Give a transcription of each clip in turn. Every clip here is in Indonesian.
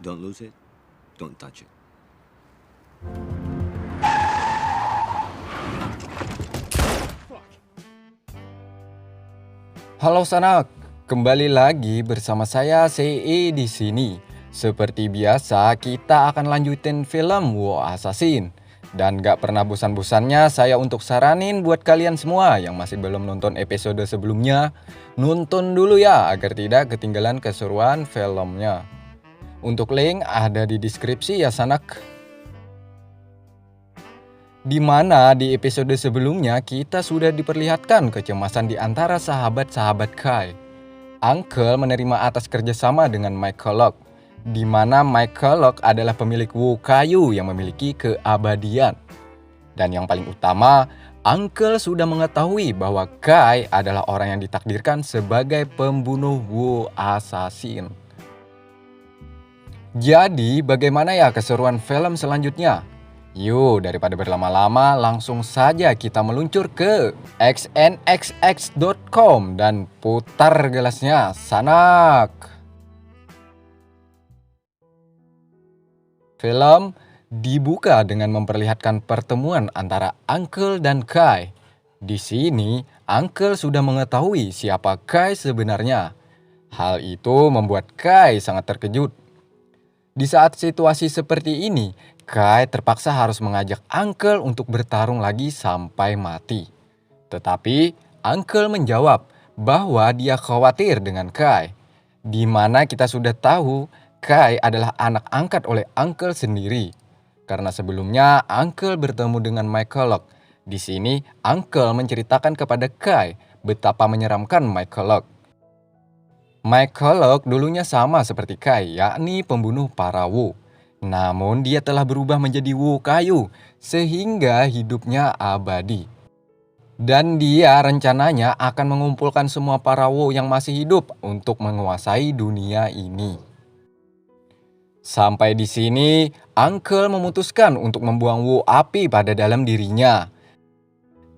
Don't lose it, don't touch it. Halo sanak, kembali lagi bersama saya CE di sini. Seperti biasa, kita akan lanjutin film War Assassin. Dan gak pernah bosan-bosannya saya untuk saranin buat kalian semua yang masih belum nonton episode sebelumnya, nonton dulu ya agar tidak ketinggalan keseruan filmnya. Untuk link ada di deskripsi ya sanak. Di mana di episode sebelumnya kita sudah diperlihatkan kecemasan di antara sahabat-sahabat Kai. Uncle menerima atas kerjasama dengan Michael Locke, di mana Michael Locke adalah pemilik Wu Kayu yang memiliki keabadian. Dan yang paling utama, Uncle sudah mengetahui bahwa Kai adalah orang yang ditakdirkan sebagai pembunuh Wu Assassin. Jadi bagaimana ya keseruan film selanjutnya? Yuk, daripada berlama-lama, langsung saja kita meluncur ke xnxx.com dan putar gelasnya, sanak. Film dibuka dengan memperlihatkan pertemuan antara Uncle dan Kai. Di sini, Uncle sudah mengetahui siapa Kai sebenarnya. Hal itu membuat Kai sangat terkejut. Di saat situasi seperti ini, Kai terpaksa harus mengajak Uncle untuk bertarung lagi sampai mati. Tetapi Uncle menjawab bahwa dia khawatir dengan Kai. Di mana kita sudah tahu Kai adalah anak angkat oleh Uncle sendiri. Karena sebelumnya Uncle bertemu dengan Michael Locke. Di sini Uncle menceritakan kepada Kai betapa menyeramkan Michael Locke. Michael Locke dulunya sama seperti Kai, yakni pembunuh para Wu. Namun dia telah berubah menjadi Wu Kayu, sehingga hidupnya abadi. Dan dia rencananya akan mengumpulkan semua para Wu yang masih hidup untuk menguasai dunia ini. Sampai di sini, Uncle memutuskan untuk membuang Wu api pada dalam dirinya.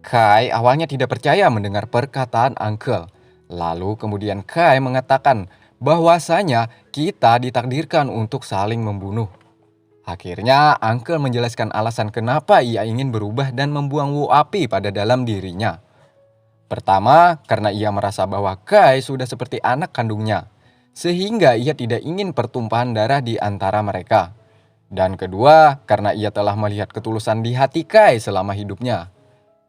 Kai awalnya tidak percaya mendengar perkataan Uncle. Lalu kemudian Kai mengatakan bahwasanya kita ditakdirkan untuk saling membunuh. Akhirnya Uncle menjelaskan alasan kenapa ia ingin berubah dan membuang Wu api pada dalam dirinya. Pertama, karena ia merasa bahwa Kai sudah seperti anak kandungnya, sehingga ia tidak ingin pertumpahan darah di antara mereka. Dan kedua, karena ia telah melihat ketulusan di hati Kai selama hidupnya.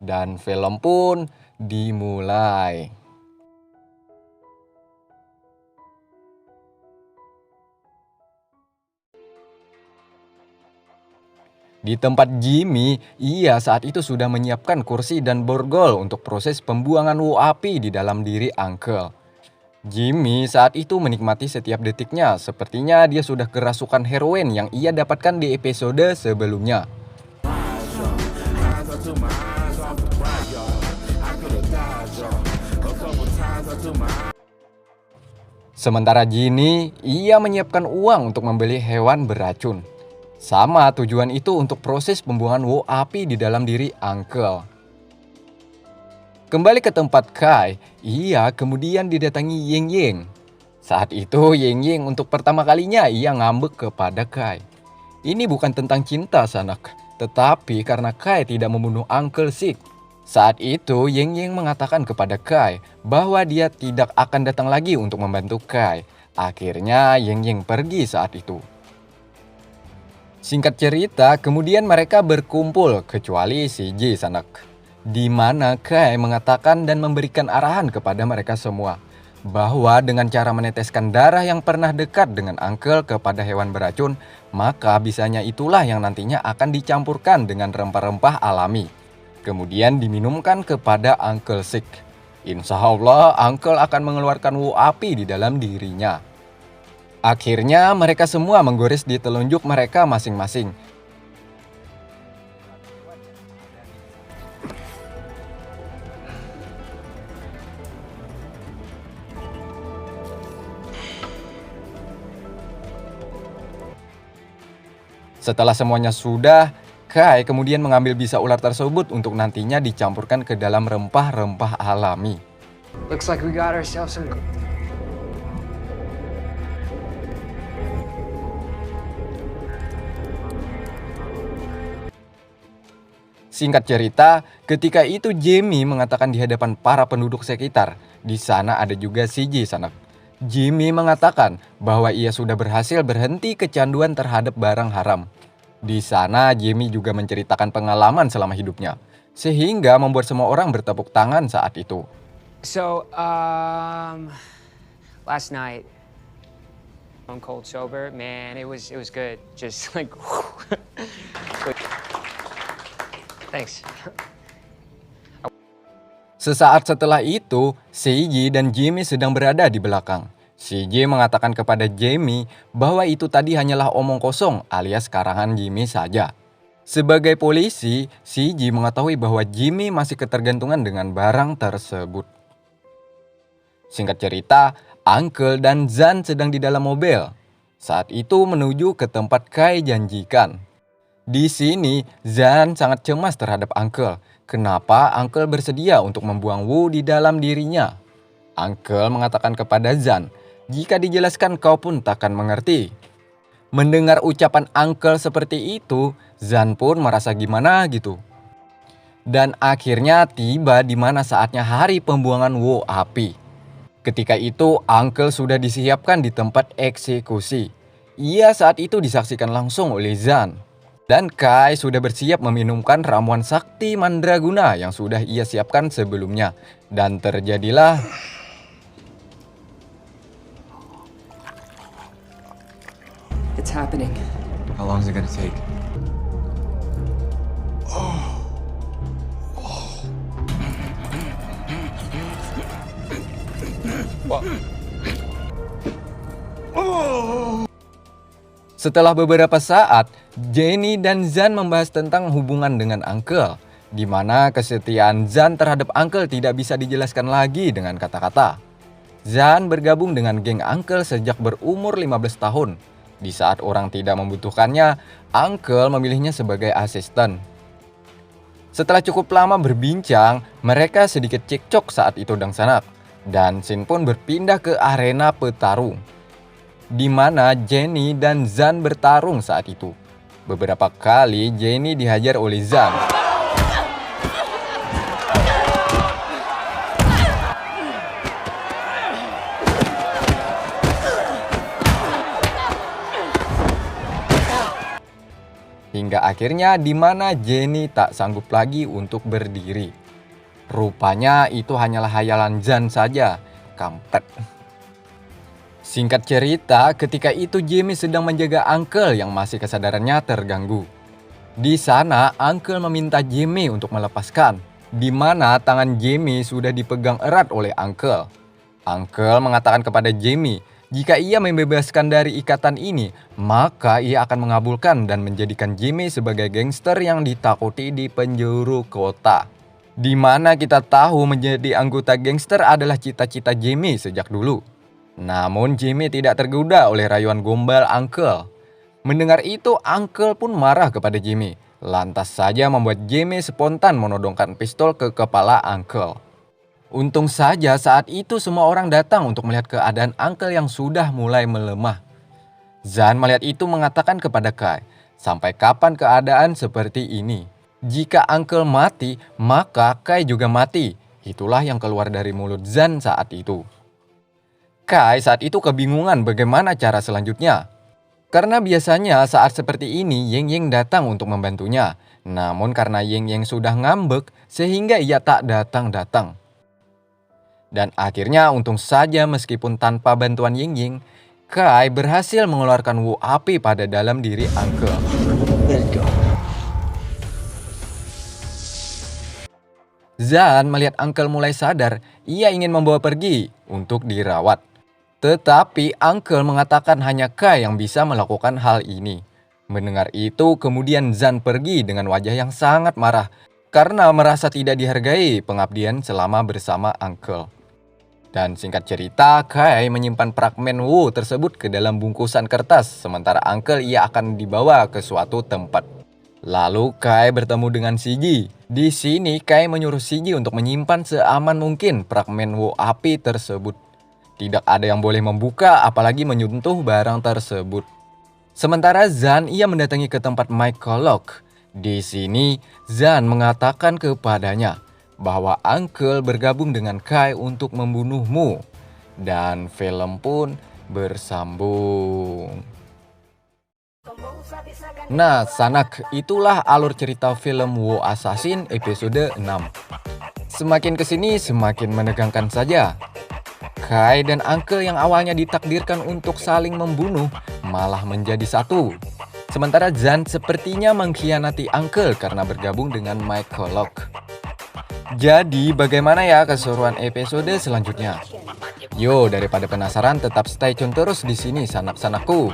Dan film pun dimulai. Di tempat Jimmy, ia saat itu sudah menyiapkan kursi dan borgol untuk proses pembuangan Wu api di dalam diri Uncle. Jimmy saat itu menikmati setiap detiknya, sepertinya dia sudah kerasukan heroin yang ia dapatkan di episode sebelumnya. Sementara Ginny, ia menyiapkan uang untuk membeli hewan beracun. Sama tujuan itu untuk proses pembuangan Wu api di dalam diri Uncle. Kembali ke tempat Kai, ia kemudian didatangi Ying Ying. Saat itu Ying Ying untuk pertama kalinya ia ngambek kepada Kai. Ini bukan tentang cinta sanak, tetapi karena Kai tidak membunuh Uncle Sik. Saat itu Ying Ying mengatakan kepada Kai bahwa dia tidak akan datang lagi untuk membantu Kai. Akhirnya Ying Ying pergi saat itu. Singkat cerita, kemudian mereka berkumpul kecuali si Ji sanak. Di mana Kai mengatakan dan memberikan arahan kepada mereka semua bahwa dengan cara meneteskan darah yang pernah dekat dengan Uncle kepada hewan beracun, maka bisanya itulah yang nantinya akan dicampurkan dengan rempah-rempah alami. Kemudian diminumkan kepada Uncle Sik. Insya Allah Uncle akan mengeluarkan Wu api di dalam dirinya. Akhirnya mereka semua menggores di telunjuk mereka masing-masing. Setelah semuanya sudah, Kai kemudian mengambil bisa ular tersebut untuk nantinya dicampurkan ke dalam rempah-rempah alami. Looks like we got ourselves some Singkat cerita, ketika itu Jamie mengatakan di hadapan para penduduk sekitar, di sana ada juga CJ sanak. Jamie mengatakan bahwa ia sudah berhasil berhenti kecanduan terhadap barang haram. Di sana Jamie juga menceritakan pengalaman selama hidupnya, sehingga membuat semua orang bertepuk tangan saat itu. So, last night, on cold sober, man, it was good. Just like, thanks. Sesaat setelah itu, Seiji dan Jamie sedang berada di belakang. Seiji mengatakan kepada Jamie bahwa itu tadi hanyalah omong kosong alias karangan Jamie saja. Sebagai polisi, Seiji mengetahui bahwa Jamie masih ketergantungan dengan barang tersebut. Singkat cerita, Uncle dan Zan sedang di dalam mobil. Saat itu menuju ke tempat Kai janjikan. Di sini, Zan sangat cemas terhadap Uncle. Kenapa Uncle bersedia untuk membuang Wu di dalam dirinya? Uncle mengatakan kepada Zan, jika dijelaskan kau pun takkan mengerti. Mendengar ucapan Uncle seperti itu, Zan pun merasa gimana gitu. Dan akhirnya tiba di mana saatnya hari pembuangan Wu api. Ketika itu, Uncle sudah disiapkan di tempat eksekusi. Ia saat itu disaksikan langsung oleh Zan. Dan Kai sudah bersiap meminumkan ramuan sakti mandraguna yang sudah ia siapkan sebelumnya. Dan terjadilah... It's happening. How long is it gonna take? Setelah beberapa saat, Jenny dan Zan membahas tentang hubungan dengan Uncle, di mana kesetiaan Zan terhadap Uncle tidak bisa dijelaskan lagi dengan kata-kata. Zan bergabung dengan geng Uncle sejak berumur 15 tahun. Di saat orang tidak membutuhkannya, Uncle memilihnya sebagai asisten. Setelah cukup lama berbincang, mereka sedikit cekcok saat itu dan sanak. Dan scene pun berpindah ke arena petarung, di mana Jenny dan Zan bertarung saat itu. Beberapa kali Jenny dihajar oleh Zan. Hingga akhirnya di mana Jenny tak sanggup lagi untuk berdiri. Rupanya itu hanyalah hayalan Zan saja, kampret. Singkat cerita, ketika itu Jamie sedang menjaga Uncle yang masih kesadarannya terganggu. Di sana, Uncle meminta Jamie untuk melepaskan, di mana tangan Jamie sudah dipegang erat oleh Uncle. Uncle mengatakan kepada Jamie, jika ia membebaskan dari ikatan ini, maka ia akan mengabulkan dan menjadikan Jamie sebagai gangster yang ditakuti di penjuru kota. Di mana kita tahu menjadi anggota gangster adalah cita-cita Jamie sejak dulu. Namun Jamie tidak tergoda oleh rayuan gombal Uncle. Mendengar itu, Uncle pun marah kepada Jamie. Lantas saja membuat Jamie spontan menodongkan pistol ke kepala Uncle. Untung saja saat itu semua orang datang untuk melihat keadaan Uncle yang sudah mulai melemah. Zan melihat itu mengatakan kepada Kai, sampai kapan keadaan seperti ini? Jika Uncle mati, maka Kai juga mati. Itulah yang keluar dari mulut Zan saat itu. Kai saat itu kebingungan bagaimana cara selanjutnya. Karena biasanya saat seperti ini Ying Ying datang untuk membantunya. Namun karena Ying Ying sudah ngambek sehingga ia tak datang-datang. Dan akhirnya untung saja meskipun tanpa bantuan Ying Ying, Kai berhasil mengeluarkan Wu api pada dalam diri Uncle. Zan melihat Uncle mulai sadar, ia ingin membawa pergi untuk dirawat. Tetapi Uncle mengatakan hanya Kai yang bisa melakukan hal ini. Mendengar itu, kemudian Zan pergi dengan wajah yang sangat marah karena merasa tidak dihargai pengabdian selama bersama Uncle. Dan singkat cerita, Kai menyimpan fragmen Wu tersebut ke dalam bungkusan kertas, sementara Uncle ia akan dibawa ke suatu tempat. Lalu Kai bertemu dengan Shiji. Di sini Kai menyuruh Shiji untuk menyimpan seaman mungkin fragmen Wu api tersebut. Tidak ada yang boleh membuka apalagi menyentuh barang tersebut. Sementara Zan ia mendatangi ke tempat Mike Kolok. Di sini, Zan mengatakan kepadanya bahwa Uncle bergabung dengan Kai untuk membunuhmu. Dan film pun bersambung. Nah, Sanak, itulah alur cerita film Wo Assassin episode 6. Semakin kesini semakin menegangkan saja. Kai dan Uncle yang awalnya ditakdirkan untuk saling membunuh malah menjadi satu. Sementara Zan sepertinya mengkhianati Uncle karena bergabung dengan Michael Locke. Jadi bagaimana ya keseruan episode selanjutnya? Yo, daripada penasaran tetap stay tune terus di sini sanak-sanakku.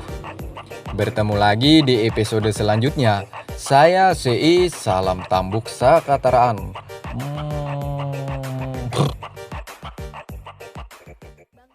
Bertemu lagi di episode selanjutnya. Saya CI, salam tambuk sakataraan.